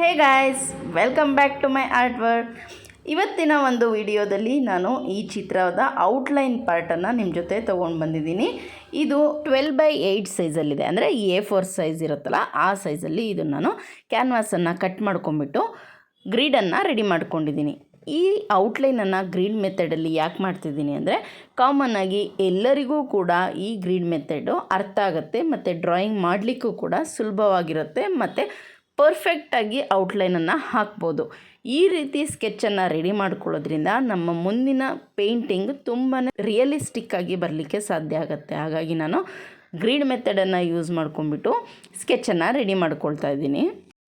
Hey guys, welcome back to my art work. ಇವತ್ತಿನ ಒಂದು ವಿಡಿಯೋದಲ್ಲಿ ನಾನು ಈ ಚಿತ್ರದ ಔಟ್ಲೈನ್ ಪಾರ್ಟನ್ನು ನಿಮ್ಮ ಜೊತೆ ತೊಗೊಂಡು ಬಂದಿದ್ದೀನಿ. ಇದು 12x8 ಸೈಜಲ್ಲಿದೆ, ಅಂದರೆ A4 ಸೈಜ್ ಇರುತ್ತಲ್ಲ ಆ ಸೈಜಲ್ಲಿ ಇದು ನಾನು ಕ್ಯಾನ್ವಾಸನ್ನು ಕಟ್ ಮಾಡ್ಕೊಂಬಿಟ್ಟು ಗ್ರೀಡನ್ನು ರೆಡಿ ಮಾಡ್ಕೊಂಡಿದ್ದೀನಿ. ಈ ಔಟ್ಲೈನನ್ನು ಗ್ರೀಡ್ ಮೆಥಡಲ್ಲಿ ಯಾಕೆ ಮಾಡ್ತಿದ್ದೀನಿ ಅಂದರೆ ಕಾಮನ್ನಾಗಿ ಎಲ್ಲರಿಗೂ ಕೂಡ ಈ ಗ್ರೀಡ್ ಮೆಥಡು ಅರ್ಥ ಆಗುತ್ತೆ ಮತ್ತು ಡ್ರಾಯಿಂಗ್ ಮಾಡಲಿಕ್ಕೂ ಕೂಡ ಸುಲಭವಾಗಿರುತ್ತೆ ಮತ್ತು ಪರ್ಫೆಕ್ಟಾಗಿ ಔಟ್ಲೈನನ್ನು ಹಾಕ್ಬೋದು. ಈ ರೀತಿ ಸ್ಕೆಚ್ಚನ್ನು ರೆಡಿ ಮಾಡ್ಕೊಳ್ಳೋದ್ರಿಂದ ನಮ್ಮ ಮುಂದಿನ ಪೇಂಟಿಂಗ್ ತುಂಬಾ ರಿಯಲಿಸ್ಟಿಕ್ಕಾಗಿ ಬರಲಿಕ್ಕೆ ಸಾಧ್ಯ ಆಗುತ್ತೆ. ಹಾಗಾಗಿ ನಾನು ಗ್ರೀಡ್ ಮೆಥಡನ್ನು ಯೂಸ್ ಮಾಡ್ಕೊಂಡ್ಬಿಟ್ಟು ಸ್ಕೆಚ್ಚನ್ನು ರೆಡಿ ಮಾಡ್ಕೊಳ್ತಾ ಇದ್ದೀನಿ.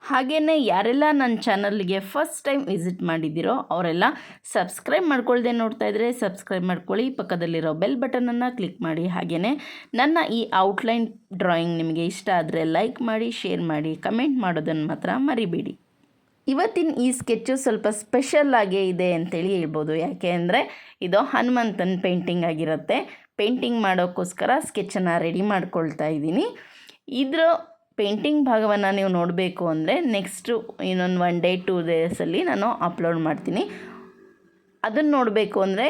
ಹಾಗೆಯೇ ಯಾರೆಲ್ಲ ನನ್ನ ಚಾನಲ್ಗೆ ಫಸ್ಟ್ ಟೈಮ್ ವಿಸಿಟ್ ಮಾಡಿದ್ದೀರೋ ಅವರೆಲ್ಲ ಸಬ್ಸ್ಕ್ರೈಬ್ ಮಾಡ್ಕೊಳ್ದೆ ನೋಡ್ತಾ ಇದ್ದರೆ ಸಬ್ಸ್ಕ್ರೈಬ್ ಮಾಡ್ಕೊಳ್ಳಿ, ಪಕ್ಕದಲ್ಲಿರೋ ಬೆಲ್ ಬಟನನ್ನು ಕ್ಲಿಕ್ ಮಾಡಿ. ಹಾಗೆಯೇ ನನ್ನ ಈ ಔಟ್ಲೈನ್ ಡ್ರಾಯಿಂಗ್ ನಿಮಗೆ ಇಷ್ಟ ಆದರೆ ಲೈಕ್ ಮಾಡಿ, ಶೇರ್ ಮಾಡಿ, ಕಮೆಂಟ್ ಮಾಡೋದನ್ನು ಮಾತ್ರ ಮರಿಬೇಡಿ. ಇವತ್ತಿನ ಈ ಸ್ಕೆಚ್ಚು ಸ್ವಲ್ಪ ಸ್ಪೆಷಲ್ ಆಗೇ ಇದೆ ಅಂತೇಳಿ ಹೇಳ್ಬೋದು. ಯಾಕೆ ಅಂದರೆ ಇದು ಹನುಮಂತನ ಪೇಂಟಿಂಗ್ ಆಗಿರುತ್ತೆ. ಪೇಂಟಿಂಗ್ ಮಾಡೋಕ್ಕೋಸ್ಕರ ಸ್ಕೆಚ್ಚನ್ನು ರೆಡಿ ಮಾಡ್ಕೊಳ್ತಾ ಇದ್ದೀನಿ. ಇದರ ಪೇಂಟಿಂಗ್ ಭಾಗವನ್ನು ನೀವು ನೋಡಬೇಕು ಅಂದರೆ ನೆಕ್ಸ್ಟು ಇನ್ನೊಂದು 1 day 2 daysಲ್ಲಿ ನಾನು ಅಪ್ಲೋಡ್ ಮಾಡ್ತೀನಿ. ಅದನ್ನು ನೋಡಬೇಕು ಅಂದರೆ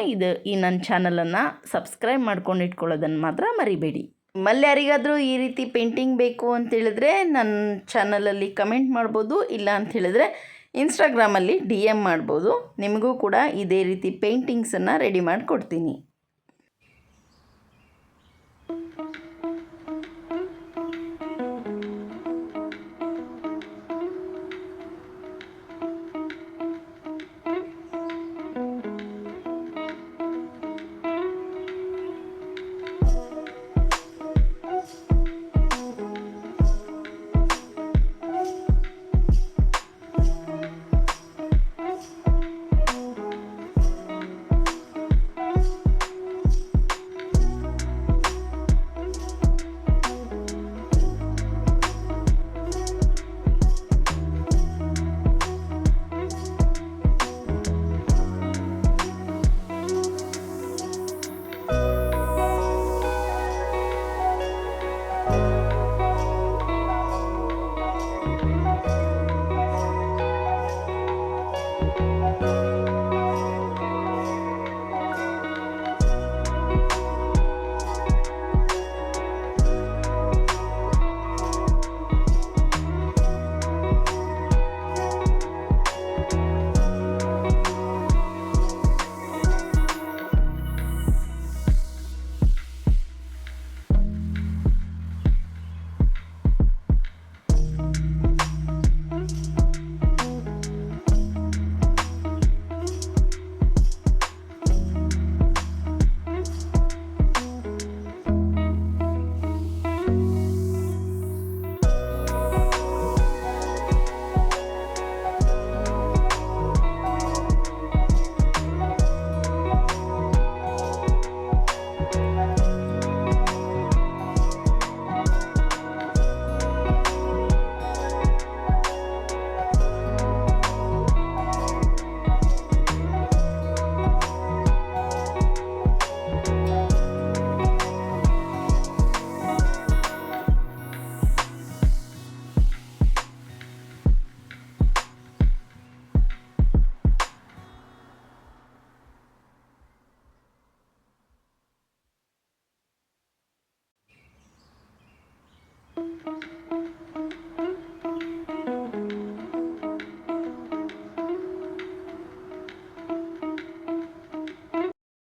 ಈ ನನ್ನ ಚಾನಲನ್ನು ಸಬ್ಸ್ಕ್ರೈಬ್ ಮಾಡ್ಕೊಂಡು ಇಟ್ಕೊಳ್ಳೋದನ್ನು ಮಾತ್ರ ಮರಿಬೇಡಿ. ನಿಮ್ಮಲ್ಲಿ ಯಾರಿಗಾದರೂ ಈ ರೀತಿ ಪೇಂಟಿಂಗ್ ಬೇಕು ಅಂತೇಳಿದ್ರೆ ನನ್ನ ಚಾನಲಲ್ಲಿ ಕಮೆಂಟ್ ಮಾಡ್ಬೋದು, ಇಲ್ಲ ಅಂಥೇಳಿದ್ರೆ ಇನ್ಸ್ಟಾಗ್ರಾಮಲ್ಲಿ DM ಮಾಡ್ಬೋದು. ನಿಮಗೂ ಕೂಡ ಇದೇ ರೀತಿ ಪೇಂಟಿಂಗ್ಸನ್ನು ರೆಡಿ ಮಾಡಿಕೊಡ್ತೀನಿ.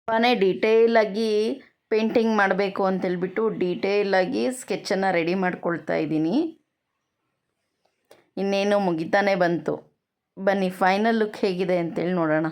ತುಂಬಾ ಡೀಟೇಲಾಗಿ ಪೇಂಟಿಂಗ್ ಮಾಡಬೇಕು ಅಂತೇಳ್ಬಿಟ್ಟು ಡೀಟೇಲಾಗಿ ಸ್ಕೆಚ್ಚನ್ನು ರೆಡಿ ಮಾಡ್ಕೊಳ್ತಾ ಇದ್ದೀನಿ. ಇನ್ನೇನು ಮುಗಿತಾನೆ ಬಂತು. ಬನ್ನಿ ಫೈನಲ್ ಲುಕ್ ಹೇಗಿದೆ ಅಂತೇಳಿ ನೋಡೋಣ.